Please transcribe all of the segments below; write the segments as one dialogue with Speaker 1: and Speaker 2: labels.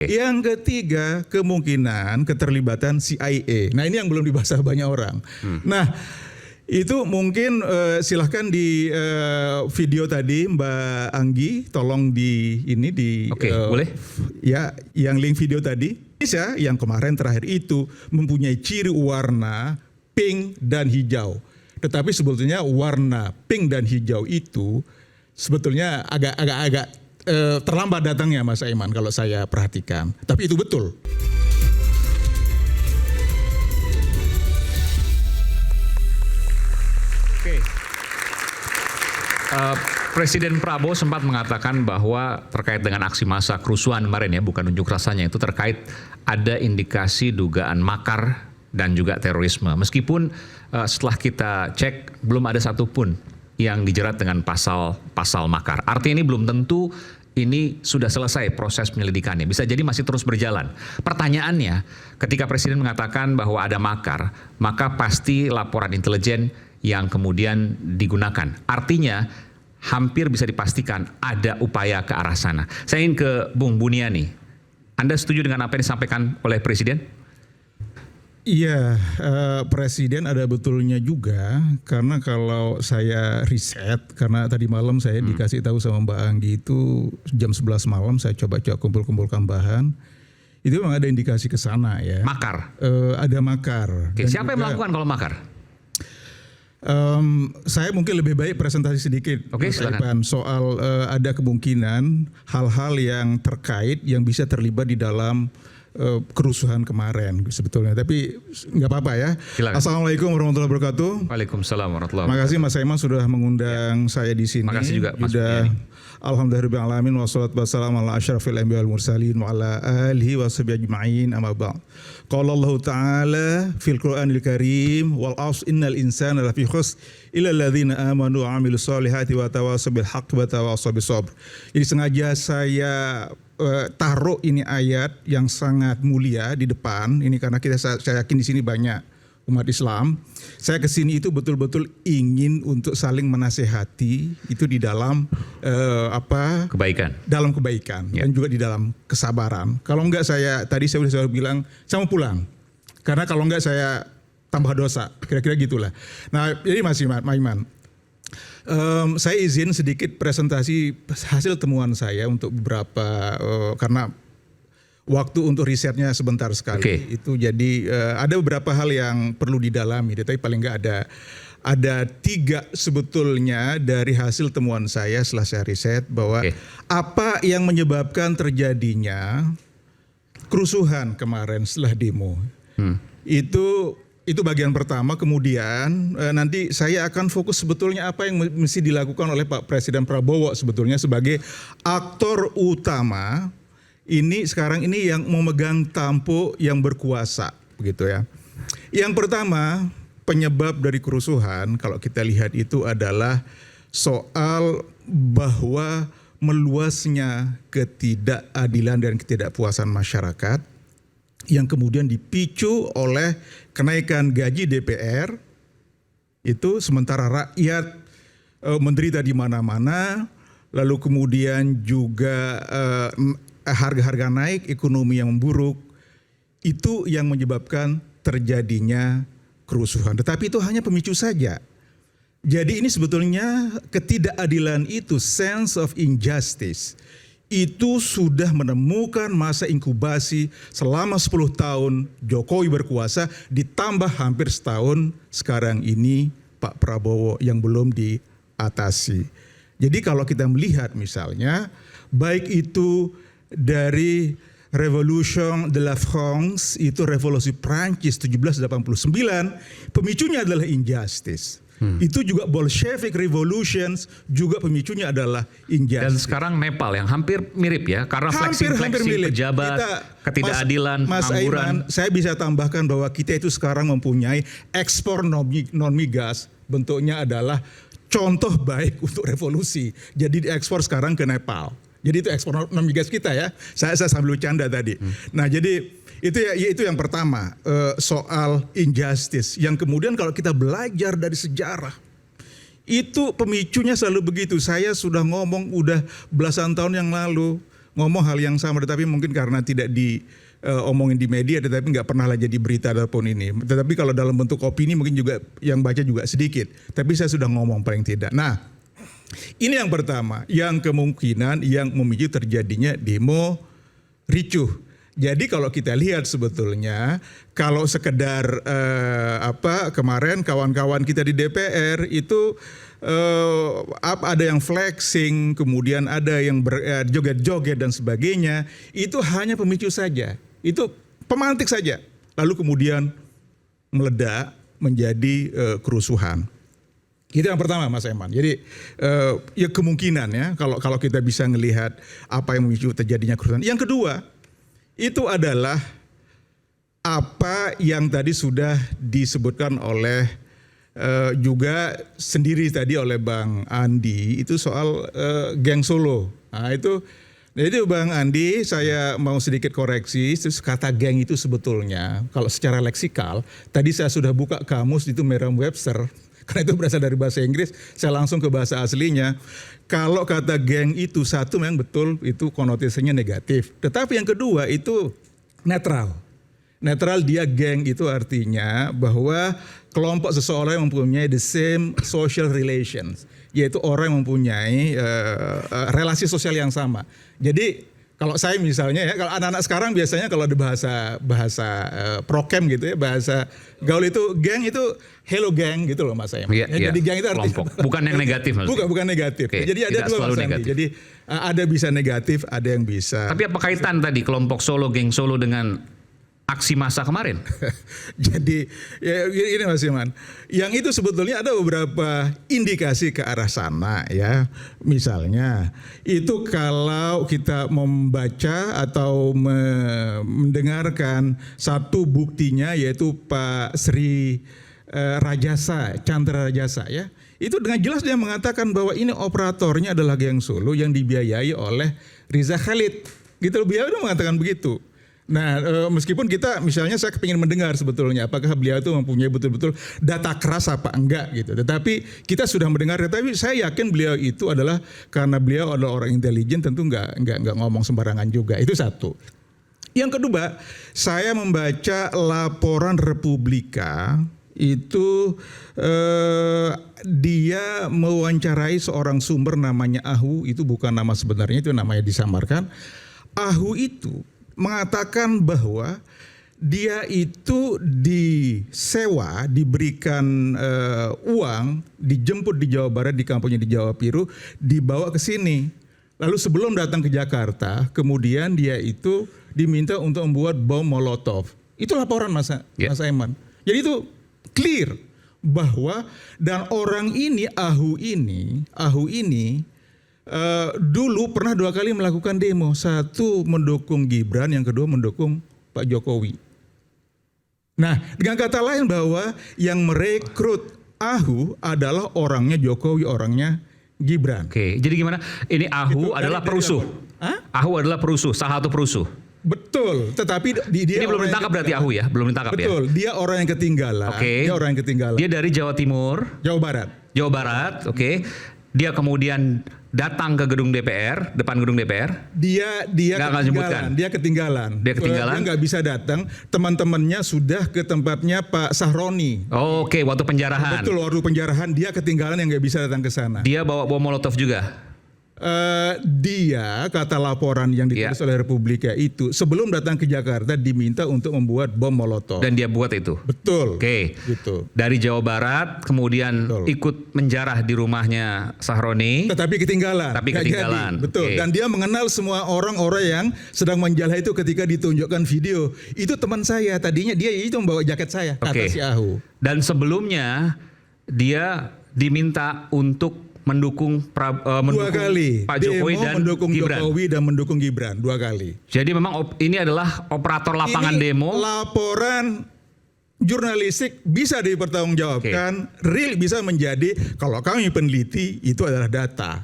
Speaker 1: Yang ketiga, kemungkinan keterlibatan CIA. Nah, ini yang belum dibahas banyak orang. Nah, itu mungkin silahkan di video tadi Mbak Anggi, tolong di ini di
Speaker 2: boleh?
Speaker 1: Ya, yang link video tadi. Indonesia yang kemarin terakhir itu mempunyai ciri warna pink dan hijau. Tetapi sebetulnya warna pink dan hijau itu sebetulnya agak terlambat datangnya Mas Aiman kalau saya perhatikan. Tapi itu betul.
Speaker 2: Presiden Prabowo sempat mengatakan bahwa terkait dengan aksi massa kerusuhan kemarin ya, bukan unjuk rasanya, itu terkait ada indikasi dugaan makar dan juga terorisme. Meskipun setelah kita cek belum ada satupun yang dijerat dengan pasal makar. Artinya ini belum tentu ini sudah selesai proses penyelidikannya. Bisa jadi masih terus berjalan. Pertanyaannya, ketika Presiden mengatakan bahwa ada makar, maka pasti laporan intelijen yang kemudian digunakan. Artinya hampir bisa dipastikan ada upaya ke arah sana. Saya ingin ke Bung Buniani. Anda setuju dengan apa yang disampaikan oleh Presiden?
Speaker 1: Iya, Presiden ada betulnya juga, karena kalau saya riset, karena tadi malam saya dikasih tahu sama Mbak Anggi itu jam 11 malam saya coba kumpulkan bahan, itu memang ada indikasi ke sana ya.
Speaker 2: Makar?
Speaker 1: Ada makar.
Speaker 2: Oke, siapa yang melakukan kalau makar?
Speaker 1: Saya mungkin lebih baik presentasi sedikit.
Speaker 2: Oke, silakan.
Speaker 1: Soal ada kemungkinan hal-hal yang terkait yang bisa terlibat di dalam kerusuhan kemarin sebetulnya, tapi nggak apa-apa ya.
Speaker 2: Silakan.
Speaker 1: Assalamualaikum warahmatullahi wabarakatuh.
Speaker 2: Waalaikumsalam warahmatullahi wabarakatuh.
Speaker 1: Makasih Mas Aiman sudah mengundang saya di sini.
Speaker 2: Makasih juga Mas Buniani.
Speaker 1: Alhamdulillahirabbil alamin wassalatu wassalamu ala asyrafil anbiya'i wal mursalin wa ala alihi washabihi ajma'in amma ba'd. Qala Allah Ta'ala fil Qur'anil Karim wal 'asr innal insana lafi khusr illa alladzina amanu wa 'amilus solihati wa tawassaw bil haqqi wa tawassaw bis sabr. Jadi sengaja saya taruh ini ayat yang sangat mulia di depan ini karena saya yakin di sini banyak umat Islam. Saya kesini itu betul-betul ingin untuk saling menasehati itu di dalam
Speaker 2: kebaikan,
Speaker 1: dalam kebaikan dan juga di dalam kesabaran. Kalau enggak tadi saya sudah bilang saya mau pulang karena kalau enggak saya tambah dosa, kira-kira gitulah. Nah, jadi Mas Aiman, saya izin sedikit presentasi hasil temuan saya untuk beberapa karena waktu untuk risetnya sebentar sekali. Itu jadi ada beberapa hal yang perlu didalami, tapi paling nggak ada 3 sebetulnya dari hasil temuan saya setelah saya riset bahwa apa yang menyebabkan terjadinya kerusuhan kemarin setelah demo. Itu bagian pertama. Kemudian nanti saya akan fokus sebetulnya apa yang mesti dilakukan oleh Pak Presiden Prabowo sebetulnya sebagai aktor utama ini sekarang ini yang memegang tampuk yang berkuasa begitu ya. Yang pertama, penyebab dari kerusuhan kalau kita lihat itu adalah soal bahwa meluasnya ketidakadilan dan ketidakpuasan masyarakat yang kemudian dipicu oleh kenaikan gaji DPR itu sementara rakyat menderita di mana-mana, lalu kemudian juga harga-harga naik, ekonomi yang memburuk, itu yang menyebabkan terjadinya kerusuhan. Tetapi itu hanya pemicu saja. Jadi ini sebetulnya ketidakadilan itu, sense of injustice, itu sudah menemukan masa inkubasi selama 10 tahun Jokowi berkuasa, ditambah hampir setahun sekarang ini Pak Prabowo yang belum diatasi. Jadi kalau kita melihat misalnya, baik itu dari Revolution de la France, itu revolusi Prancis 1789, pemicunya adalah injustice. Itu juga Bolshevik Revolutions juga pemicunya adalah injustice.
Speaker 2: Dan sekarang Nepal yang hampir mirip ya, karena fleksi-fleksi pejabat, ketidakadilan, pengangguran.
Speaker 1: Saya bisa tambahkan bahwa kita itu sekarang mempunyai ekspor non-migas, bentuknya adalah contoh baik untuk revolusi. Jadi diekspor sekarang ke Nepal. Jadi itu ekspor non-migas kita ya. Saya sambil bercanda tadi. Nah, jadi itu yang pertama, soal injustice. Yang kemudian kalau kita belajar dari sejarah, itu pemicunya selalu begitu. Saya sudah ngomong udah belasan tahun yang lalu, ngomong hal yang sama, tetapi mungkin karena tidak diomongin di media, tetapi nggak pernah lah jadi berita ataupun ini. Tetapi kalau dalam bentuk opini mungkin juga yang baca juga sedikit. Tapi saya sudah ngomong paling tidak. Nah, ini yang pertama, yang kemungkinan yang memicu terjadinya demo ricuh. Jadi kalau kita lihat sebetulnya kalau sekedar kemarin kawan-kawan kita di DPR itu ada yang flexing, kemudian ada yang joget-joget dan sebagainya, itu hanya pemicu saja. Itu pemantik saja. Lalu kemudian meledak menjadi kerusuhan. Itu yang pertama, Mas Eman. Jadi ya kemungkinan ya kalau kita bisa melihat apa yang memicu terjadinya kerusuhan. Yang kedua, itu adalah apa yang tadi sudah disebutkan oleh juga sendiri tadi oleh Bang Andi, itu soal geng Solo. Nah itu Bang Andi, saya mau sedikit koreksi, kata geng itu sebetulnya kalau secara leksikal, tadi saya sudah buka kamus itu Merriam-Webster, karena itu berasal dari bahasa Inggris, saya langsung ke bahasa aslinya. Kalau kata geng itu satu memang betul itu konotasinya negatif. Tetapi yang kedua itu netral. Netral dia geng itu artinya bahwa kelompok seseorang yang mempunyai the same social relations. Yaitu orang yang mempunyai relasi sosial yang sama. Jadi kalau saya misalnya ya, kalau anak-anak sekarang biasanya kalau di bahasa prokem gitu ya, bahasa gaul itu geng itu hello gang gitu loh Mas Eman.
Speaker 2: Ya,
Speaker 1: jadi geng itu artinya
Speaker 2: kelompok, bukan yang negatif maksudnya.
Speaker 1: Bukan negatif.
Speaker 2: Oke,
Speaker 1: jadi ada dua Mas Andi. Jadi ada bisa negatif, ada yang bisa.
Speaker 2: Tapi apa kaitan tadi kelompok Solo, geng Solo dengan aksi massa kemarin?
Speaker 1: Jadi ya ini Mas Iman, yang itu sebetulnya ada beberapa indikasi ke arah sana ya. Misalnya itu kalau kita membaca atau mendengarkan satu buktinya yaitu Pak Sri Rajasa, Chandra Rajasa ya. Itu dengan jelas dia mengatakan bahwa ini operatornya adalah geng Solo yang dibiayai oleh Riza Khalid. Gitu beliau itu mengatakan begitu. Nah, meskipun kita misalnya saya kepingin mendengar sebetulnya apakah beliau itu mempunyai betul-betul data keras apa enggak gitu. Tetapi kita sudah mendengar, tapi saya yakin beliau itu adalah karena beliau adalah orang intelijen tentu enggak ngomong sembarangan juga. Itu satu. Yang kedua, saya membaca laporan Republika itu dia mewawancarai seorang sumber namanya Ahu, itu bukan nama sebenarnya, itu namanya disamarkan. Ahu itu mengatakan bahwa dia itu disewa, diberikan uang, dijemput di Jawa Barat, di kampungnya di Jawa Piru, dibawa ke sini. Lalu sebelum datang ke Jakarta, kemudian dia itu diminta untuk membuat bom Molotov. Itu laporan Mas Aiman. Jadi itu clear bahwa dan orang ini Ahu ini dulu pernah 2 kali melakukan demo. Satu mendukung Gibran, yang kedua mendukung Pak Jokowi. Nah, dengan kata lain bahwa yang merekrut Ahu adalah orangnya Jokowi, orangnya Gibran.
Speaker 2: Oke, jadi gimana? Ini Ahu
Speaker 1: Itu
Speaker 2: adalah perusuh. Ahu adalah perusuh, salah satu perusuh.
Speaker 1: Betul, tetapi dia
Speaker 2: ini belum ditangkap berarti Ahu ya? Belum ditangkap ya?
Speaker 1: Betul, dia orang yang ketinggalan.
Speaker 2: Oke.
Speaker 1: Dia orang yang ketinggalan.
Speaker 2: Dia dari Jawa Timur.
Speaker 1: Jawa Barat.
Speaker 2: Jawa Barat, oke. Dia kemudian datang ke gedung DPR, depan gedung DPR.
Speaker 1: Dia ketinggalan. Dia ketinggalan. Dia nggak bisa datang. Teman-temannya sudah ke tempatnya Pak Sahroni.
Speaker 2: Oke, waktu penjarahan.
Speaker 1: Betul, waktu penjarahan dia ketinggalan yang nggak bisa datang ke sana.
Speaker 2: Dia bawa bom Molotov juga.
Speaker 1: Dia kata laporan yang ditulis oleh Republika itu sebelum datang ke Jakarta diminta untuk membuat bom Molotov.
Speaker 2: Dan dia buat itu.
Speaker 1: Betul.
Speaker 2: Oke.
Speaker 1: Gitu.
Speaker 2: Dari Jawa Barat kemudian ikut menjarah di rumahnya Sahroni.
Speaker 1: Tetapi ketinggalan.
Speaker 2: Ketinggalan.
Speaker 1: Betul.
Speaker 2: Okay.
Speaker 1: Dan dia mengenal semua orang-orang yang sedang menjarah itu ketika ditunjukkan video. Itu teman saya. Tadinya dia itu membawa jaket saya. Kata si Ahu.
Speaker 2: Dan sebelumnya dia diminta untuk mendukung Pak Jokowi dan Gibran.
Speaker 1: Jokowi dan mendukung Gibran 2 kali.
Speaker 2: Jadi memang ini adalah operator lapangan demo.
Speaker 1: Laporan jurnalistik bisa dipertanggungjawabkan, real bisa menjadi kalau kami peneliti itu adalah data.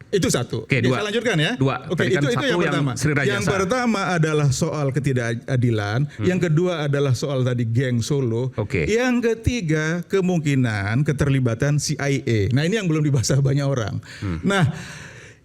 Speaker 1: Itu satu.
Speaker 2: Dua.
Speaker 1: Saya lanjutkan ya.
Speaker 2: Oke,
Speaker 1: itu yang pertama. Yang pertama adalah soal ketidakadilan. Yang kedua adalah soal tadi geng Solo. Yang ketiga kemungkinan keterlibatan CIA. Nah ini yang belum dibahas banyak orang. Nah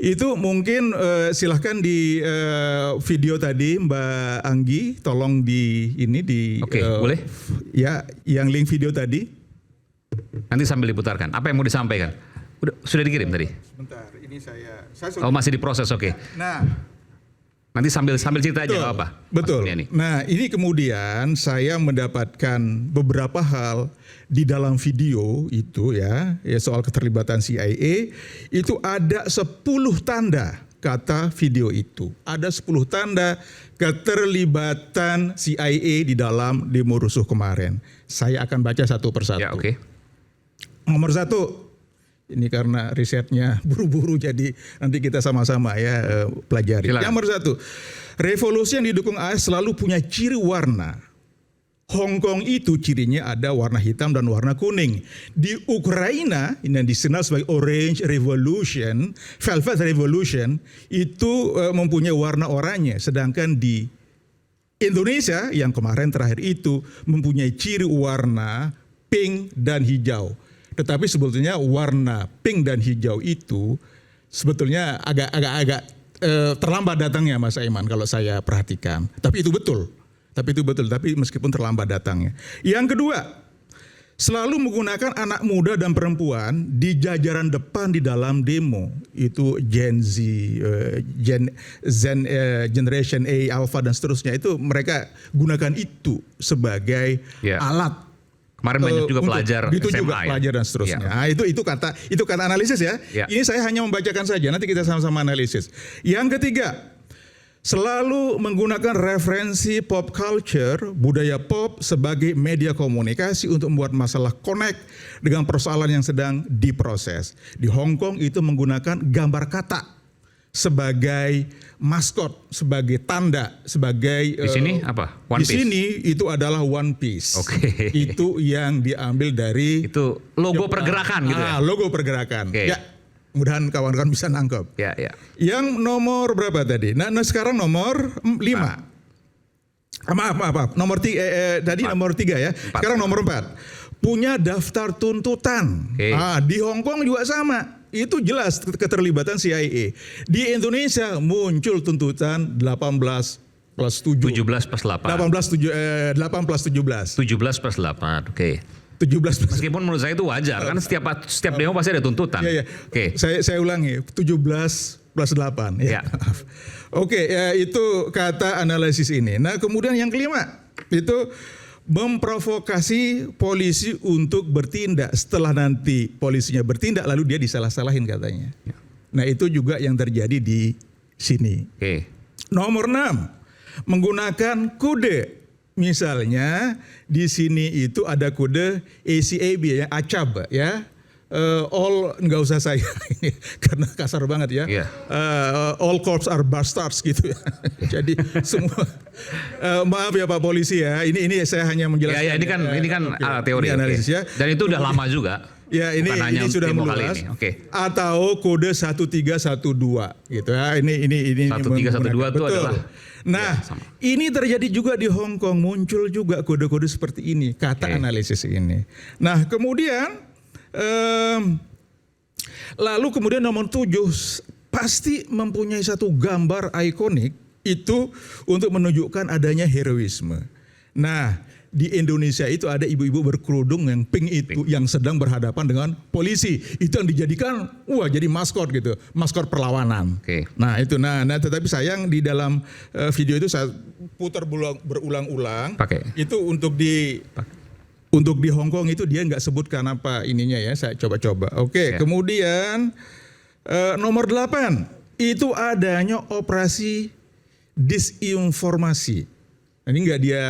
Speaker 1: Itu mungkin silahkan di video tadi Mbak Anggi, tolong di ini di.
Speaker 2: Oke, boleh?
Speaker 1: Ya, yang link video tadi.
Speaker 2: Nanti sambil diputarkan. Apa yang mau disampaikan? Sudah dikirim tadi?
Speaker 1: Sebentar, ini saya
Speaker 2: Oh, masih diproses, oke.
Speaker 1: Nah,
Speaker 2: Nanti sambil cerita aja, nggak apa?
Speaker 1: betul.
Speaker 2: Mas Kurniadi.
Speaker 1: Nah, ini kemudian saya mendapatkan beberapa hal di dalam video itu ya soal keterlibatan CIA, itu ada 10 tanda kata video itu. Ada 10 tanda keterlibatan CIA di dalam demo rusuh kemarin. Saya akan baca satu persatu.
Speaker 2: Ya, oke.
Speaker 1: Nomor 1, ini karena risetnya buru-buru jadi nanti kita sama-sama ya pelajari.
Speaker 2: Silakan.
Speaker 1: Yang nomor 1, revolusi yang didukung AS selalu punya ciri warna. Hong Kong itu cirinya ada warna hitam dan warna kuning. Di Ukraina ini yang dikenal sebagai Orange Revolution, Velvet Revolution itu mempunyai warna oranye. Sedangkan di Indonesia yang kemarin terakhir itu mempunyai ciri warna pink dan hijau. Tetapi sebetulnya warna pink dan hijau itu sebetulnya agak terlambat datangnya Mas Aiman kalau saya perhatikan. Tapi itu betul. Tapi meskipun terlambat datangnya. Yang kedua, selalu menggunakan anak muda dan perempuan di jajaran depan di dalam demo. Itu Gen Z, Generation A, Alpha dan seterusnya. Itu mereka gunakan itu sebagai alat.
Speaker 2: Kemarin banyak juga pelajar
Speaker 1: itu
Speaker 2: SMA
Speaker 1: juga pelajar dan seterusnya. Nah, itu kata analisis ya. Ini saya hanya membacakan saja. Nanti kita sama-sama analisis. Yang ketiga, selalu menggunakan referensi pop culture, budaya pop sebagai media komunikasi untuk membuat masalah connect dengan persoalan yang sedang diproses. Di Hong Kong itu menggunakan gambar kata sebagai maskot, sebagai tanda, sebagai
Speaker 2: di sini apa? One
Speaker 1: di
Speaker 2: Piece.
Speaker 1: sini itu adalah One Piece.
Speaker 2: Oke.
Speaker 1: Itu yang diambil dari
Speaker 2: itu logo pergerakan gitu ya.
Speaker 1: Logo pergerakan.
Speaker 2: Oke.
Speaker 1: Ya. Mudahan kawan-kawan bisa nangkep.
Speaker 2: Ya.
Speaker 1: Yang nomor berapa tadi? Nah sekarang nomor 5. Maaf. Nomor 3 tadi nomor 3 ya.
Speaker 2: 4.
Speaker 1: Sekarang nomor 4. Punya daftar tuntutan.
Speaker 2: Okay.
Speaker 1: Di Hong Kong juga sama. Itu jelas keterlibatan CIA. Di Indonesia muncul tuntutan 18 plus 7.
Speaker 2: 17 plus 8.
Speaker 1: 8 plus 17.
Speaker 2: 17 plus 8. Oke.
Speaker 1: 17 plus.
Speaker 2: Meskipun menurut saya itu wajar kan setiap demo pasti ada tuntutan.
Speaker 1: Iya.
Speaker 2: Oke.
Speaker 1: Saya ulangi 17 plus 8 ya. Maaf. Oke, ya itu kata analisis ini. Nah, kemudian yang kelima itu memprovokasi polisi untuk bertindak. Setelah nanti polisinya bertindak lalu dia disalah-salahin katanya.
Speaker 2: Ya.
Speaker 1: Nah, itu juga yang terjadi di sini.
Speaker 2: Oke.
Speaker 1: Nomor 6, menggunakan kode. Misalnya di sini itu ada kode ACAB ya, ACAB ya. All nggak usah saya ini karena kasar banget ya.
Speaker 2: Yeah.
Speaker 1: All cops are bastards gitu ya. Jadi semua maaf ya Pak Polisi ya. Ini saya hanya menjelaskan.
Speaker 2: Ya, ini kan teori.
Speaker 1: Ini analisis ya.
Speaker 2: Dan itu udah lama juga.
Speaker 1: Ya ini sudah meluas.
Speaker 2: Oke.
Speaker 1: Atau kode 1312 gitu ya. Ini
Speaker 2: 1312 itu adalah.
Speaker 1: Nah, ini terjadi juga di Hong Kong, muncul juga kode-kode seperti ini, kata analisis ini. Nah, kemudian lalu kemudian nomor 7 pasti mempunyai satu gambar ikonik itu untuk menunjukkan adanya heroisme. Nah, di Indonesia itu ada ibu-ibu berkerudung yang pink itu yang sedang berhadapan dengan polisi. Itu yang dijadikan jadi maskot gitu, maskot perlawanan.
Speaker 2: Oke.
Speaker 1: Nah, itu tetapi sayang di dalam video itu saya putar berulang-ulang. Itu untuk di Hong Kong itu dia nggak sebutkan apa ininya ya, saya coba-coba. Oke. Kemudian nomor 8 itu adanya operasi disinformasi. Ini nggak dia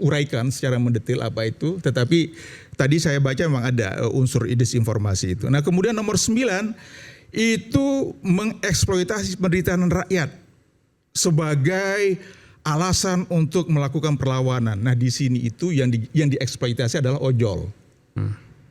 Speaker 1: uraikan secara mendetail apa itu, tetapi tadi saya baca memang ada unsur disinformasi itu. Nah, kemudian nomor 9 itu mengeksploitasi penderitaan rakyat sebagai alasan untuk melakukan perlawanan. Nah, di sini itu yang dieksploitasi adalah ojol.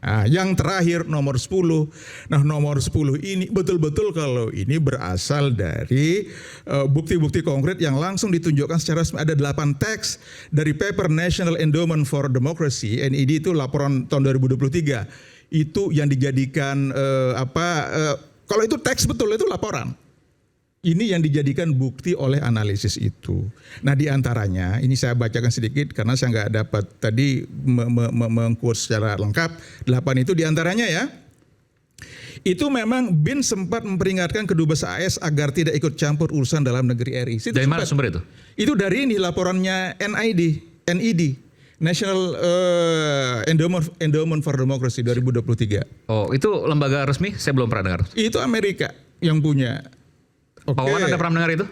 Speaker 1: Nah, yang terakhir nomor 10. Nah, nomor 10 ini betul-betul kalau ini berasal dari bukti-bukti konkret yang langsung ditunjukkan secara resmi. Ada 8 teks dari paper National Endowment for Democracy, NED itu laporan tahun 2023. Itu yang dijadikan Kalau itu teks betul, itu laporan. Ini yang dijadikan bukti oleh analisis itu. Nah di antaranya, ini saya bacakan sedikit karena saya nggak dapat tadi meng-quote secara lengkap. 8 itu di antaranya ya. Itu memang BIN sempat memperingatkan kedubes AS agar tidak ikut campur urusan dalam negeri RI.
Speaker 2: Dari mana sumber itu?
Speaker 1: Itu dari ini laporannya NID, National Endowment for Democracy 2023.
Speaker 2: Oh, itu lembaga resmi? Saya belum pernah dengar.
Speaker 1: Itu Amerika yang punya.
Speaker 2: Pak Wawan ada pernah mendengar itu?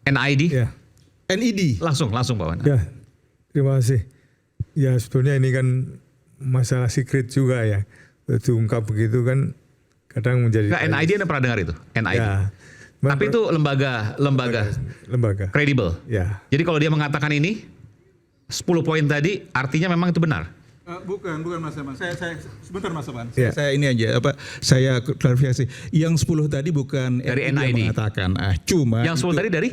Speaker 2: NID?
Speaker 3: Ya.
Speaker 1: NID.
Speaker 2: Langsung Pak Wawan.
Speaker 3: Ya, terima kasih. Ya sebetulnya ini kan masalah secret juga ya. Diungkap begitu kan kadang menjadi.
Speaker 2: Nggak, NID Anda pernah dengar itu? NID.
Speaker 3: Ya.
Speaker 2: Tapi itu lembaga kredibel.
Speaker 3: Ya.
Speaker 2: Jadi kalau dia mengatakan ini 10 poin tadi artinya memang itu benar.
Speaker 1: Bukan Mas Eman. Saya sebentar Mas Eman.
Speaker 3: Ya.
Speaker 1: Saya ini aja saya klarifikasi. Yang 10 tadi bukan
Speaker 2: Dari
Speaker 1: NID yang
Speaker 2: NID.
Speaker 1: mengatakan. Cuma
Speaker 2: Yang 10
Speaker 1: itu,
Speaker 2: tadi dari?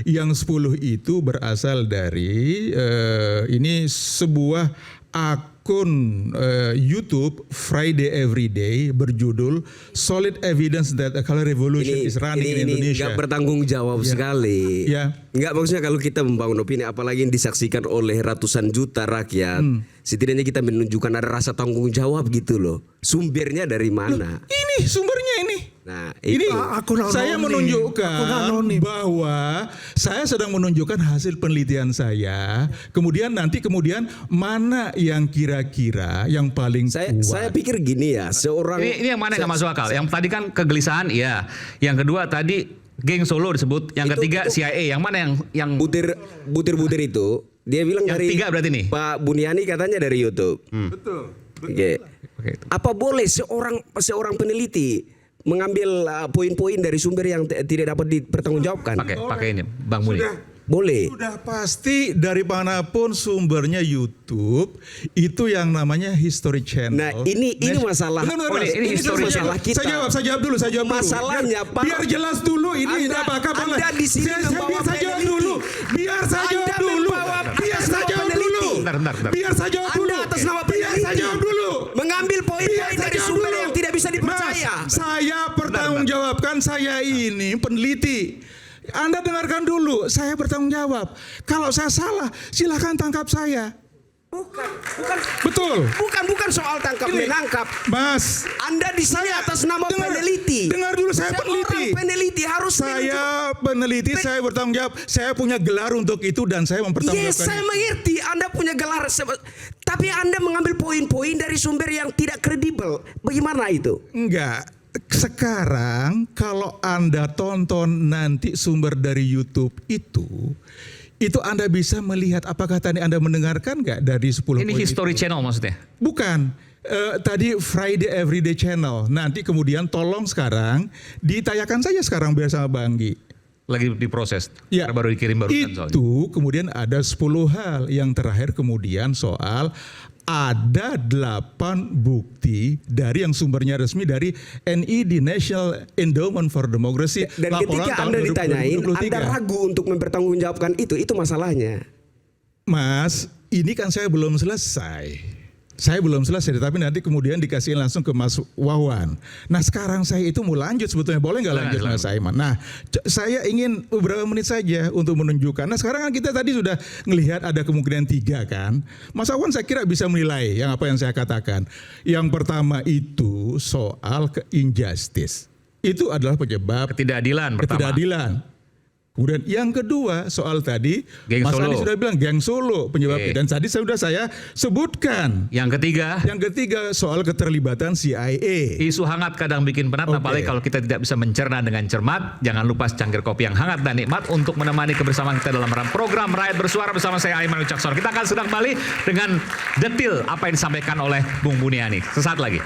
Speaker 1: Yang 10 itu berasal dari ini sebuah akun YouTube Friday Everyday berjudul Solid Evidence that a Color Revolution is running in Indonesia.
Speaker 4: Nggak bertanggung jawab sekali.
Speaker 1: Ya.
Speaker 4: Nggak, maksudnya kalau kita membangun opini apalagi yang disaksikan oleh ratusan juta rakyat, setidaknya kita menunjukkan ada rasa tanggung jawab gitu loh. Sumbernya dari mana?
Speaker 1: Ini sumbernya ini.
Speaker 4: Nah,
Speaker 1: Ini
Speaker 4: itu.
Speaker 1: saya menunjukkan bahwa saya sedang menunjukkan hasil penelitian saya. Kemudian mana yang kira-kira yang paling kuat.
Speaker 4: Saya pikir gini ya, seorang
Speaker 2: Ini yang mana yang nggak masuk akal? Yang tadi kan kegelisahan, iya. Yang kedua tadi geng Solo disebut. Yang ketiga CIA. Yang mana yang
Speaker 4: butir-butir itu dia bilang
Speaker 2: Yang
Speaker 4: dari
Speaker 2: tiga berarti nih?
Speaker 4: Pak Buniani katanya dari YouTube.
Speaker 1: Betul.
Speaker 4: Oke.
Speaker 2: Oke.
Speaker 4: Apa boleh seorang peneliti mengambil poin-poin dari sumber yang tidak dapat dipertanggungjawabkan?
Speaker 2: pakai ini Bang Muni.
Speaker 4: Boleh.
Speaker 1: Sudah pasti dari manapun sumbernya YouTube itu yang namanya History Channel.
Speaker 4: Nah, ini masalah.
Speaker 1: Benar,
Speaker 2: Oh, ini history
Speaker 4: masalah kita.
Speaker 1: Saya jawab dulu.
Speaker 4: Masalahnya, Pak.
Speaker 1: Biar jelas dulu ini
Speaker 4: Anda-
Speaker 1: apakah boleh.
Speaker 4: Anda di sini membawa
Speaker 1: biar saya jawab
Speaker 4: peneliti.
Speaker 1: dulu. Biar saya
Speaker 4: Anda
Speaker 1: jawab dulu.
Speaker 4: membawa
Speaker 1: Biar saya jawab dulu.
Speaker 2: Bentar.
Speaker 1: Biar saya jawab dulu.
Speaker 4: Anda atas nama
Speaker 1: Biar
Speaker 4: peneliti
Speaker 1: saya jawab dulu.
Speaker 4: mengambil
Speaker 1: Biar
Speaker 4: poin-poin
Speaker 1: saya
Speaker 4: dari
Speaker 1: jawab
Speaker 4: sumber
Speaker 1: dulu.
Speaker 4: yang tidak bisa dipercaya.
Speaker 1: Mas, saya bertanggungjawabkan saya ini peneliti. Anda dengarkan dulu, saya bertanggung jawab. Kalau saya salah, silakan tangkap saya. Betul.
Speaker 4: Bukan soal tangkap
Speaker 1: Ini,
Speaker 4: menangkap.
Speaker 1: Mas,
Speaker 4: Anda di sini atas nama peneliti.
Speaker 1: Dengar dulu, saya
Speaker 4: Seorang
Speaker 1: peneliti.
Speaker 4: peneliti harus
Speaker 1: Saya peneliti, saya bertanggung jawab. Saya punya gelar untuk itu dan saya
Speaker 4: Yes,
Speaker 1: mempertanggungjawabkan.
Speaker 4: saya mengerti Anda punya gelar, tapi Anda mengambil poin-poin dari sumber yang tidak kredibel. Bagaimana itu?
Speaker 1: Enggak. Sekarang kalau Anda tonton nanti sumber dari YouTube itu Anda bisa melihat apakah tadi Anda mendengarkan nggak dari 10
Speaker 2: Ini
Speaker 1: poin
Speaker 2: History
Speaker 1: itu?
Speaker 2: Channel maksudnya?
Speaker 1: Bukan. Tadi Friday Everyday Channel. Nanti kemudian tolong sekarang ditayangkan saja sekarang biar sama Bang Anggi.
Speaker 2: Lagi diproses.
Speaker 1: Ya,
Speaker 2: Baru dikirim barusan soalnya.
Speaker 1: itu kemudian ada 10 hal. Yang terakhir kemudian soal ada 8 bukti dari yang sumbernya resmi dari NID National Endowment for Democracy.
Speaker 4: Dan
Speaker 1: laporan
Speaker 4: ketika
Speaker 1: tahun
Speaker 4: Anda ditanyain,
Speaker 1: 2023.
Speaker 4: Anda ragu untuk mempertanggungjawabkan itu masalahnya.
Speaker 1: Mas, ini kan saya belum selesai. Tapi nanti kemudian dikasih langsung ke Mas Wawan. Nah sekarang saya itu mau lanjut sebetulnya, boleh nggak lanjut Mas Aiman? Nah saya ingin beberapa menit saja untuk menunjukkan. Nah sekarang kan kita tadi sudah melihat ada kemungkinan 3 kan. Mas Wawan saya kira bisa menilai yang apa yang saya katakan. Yang pertama itu soal injustice. Itu adalah penyebab
Speaker 2: Ketidakadilan pertama.
Speaker 1: ketidakadilan. Kemudian yang kedua soal tadi
Speaker 2: Geng
Speaker 1: Mas
Speaker 2: Solo.
Speaker 1: Ali sudah bilang geng Solo penyebabnya.
Speaker 2: Oke.
Speaker 1: Dan tadi saya sebutkan.
Speaker 2: Yang ketiga,
Speaker 1: Yang ketiga soal keterlibatan CIA.
Speaker 2: isu hangat kadang bikin penat,
Speaker 1: Oke.
Speaker 2: apalagi kalau kita tidak bisa mencerna dengan cermat. Jangan lupa secangkir kopi yang hangat dan nikmat untuk menemani kebersamaan kita dalam program Rakyat Bersuara bersama saya Aiman Wicaksono. Kita akan sedang kembali dengan detail apa yang disampaikan oleh Bung Buniani. Sesaat lagi.